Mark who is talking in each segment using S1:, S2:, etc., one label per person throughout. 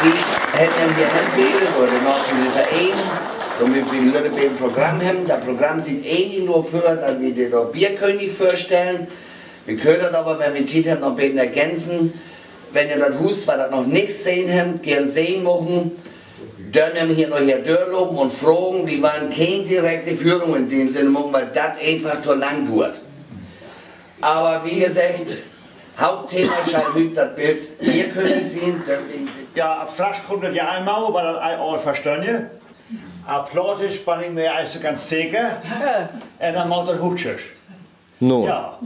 S1: Die hätten wir entweder oder noch in den Verein, damit wir ein bisschen Programm haben. Das Programm sieht ähnlich nur für, dass wir den Bierkönig vorstellen. Wir können das aber, wenn wir Zeit haben, noch ein bisschen ergänzen. Wenn ihr das Haus, weil das noch nichts sehen habt, gern sehen machen, dann haben wir hier noch hier durchlaufen und fragen, wir wollen keine direkte Führung in dem Sinne machen, weil das einfach zu lang dauert. Aber wie gesagt, Hauptthema scheint heute das Bild Bierkönig sehen, deswegen...
S2: Ja, vielleicht kommt das ja einmal, weil das all verstanden. Applaudisch bin ich mir also ganz sicher. Und dann macht das Hutschig.
S3: No.
S2: Ja.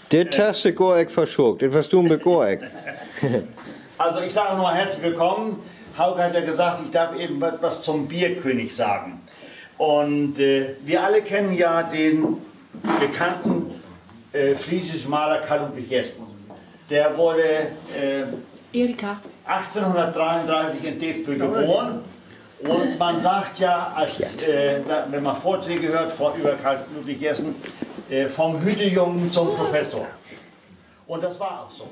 S3: Das hast du gar nicht verschockt, das hast du mir gar nicht.
S2: Also ich sage nochmal herzlich willkommen. Hauke hat ja gesagt, ich darf eben etwas zum Bierkönig sagen. Und wir alle kennen ja den bekannten friesischen Maler Karl Ludwig Jessen. Der wurde
S4: Erika.
S2: 1833 in Deesburg geboren. Und man sagt ja, wenn man Vorträge hört über Karl Ludwig Jessen, vom Hütejungen zum Professor. Und das war auch so.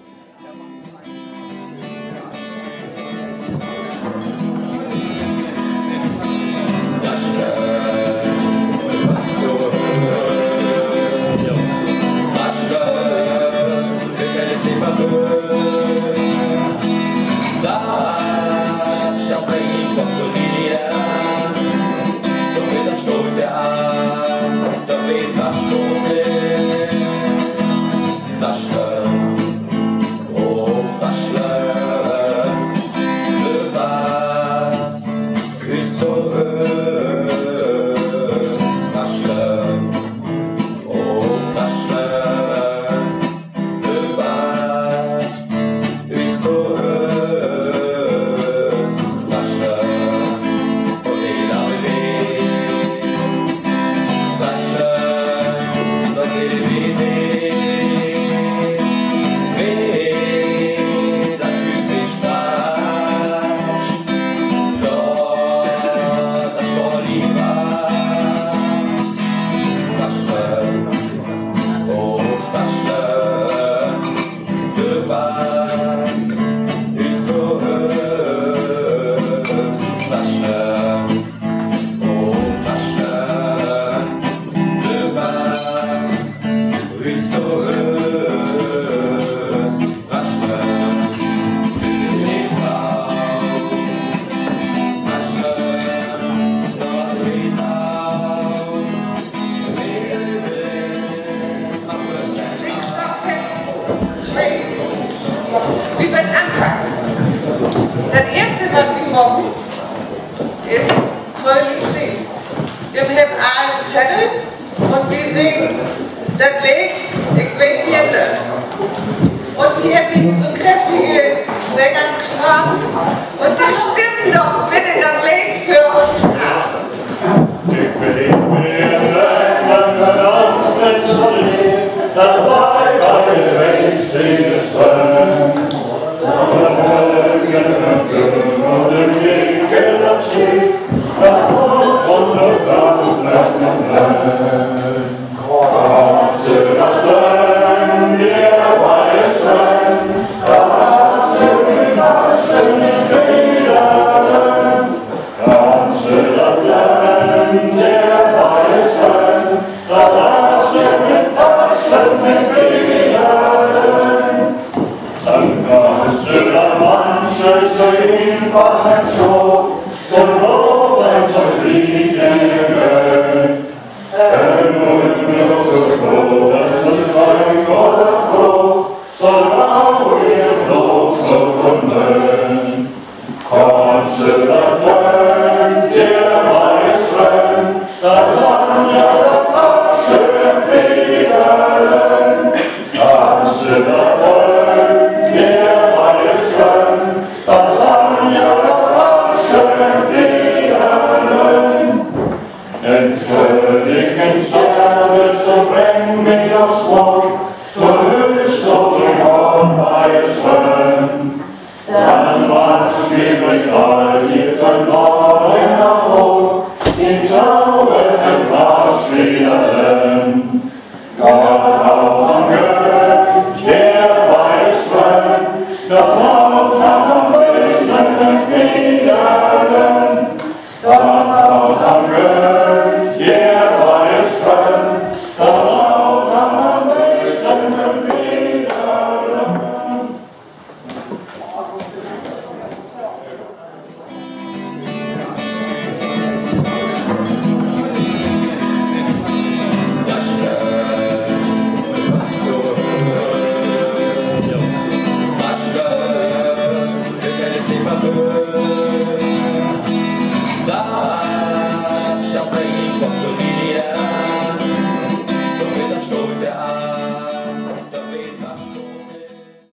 S5: Wir werden anfangen. Das erste, was wir machen, ist fröhlich singen. Wir haben einen Zettel und wir singen das Lied Ich bin Hirte. Und wir haben so kräftige Sängerknaben und die stimmen doch bitte das Lied für uns an.
S6: Ich bin Hirte, man kann uns nicht so lieb, dabei bei der Welt singen es drin.
S7: Ja,
S6: seinen Gliedern,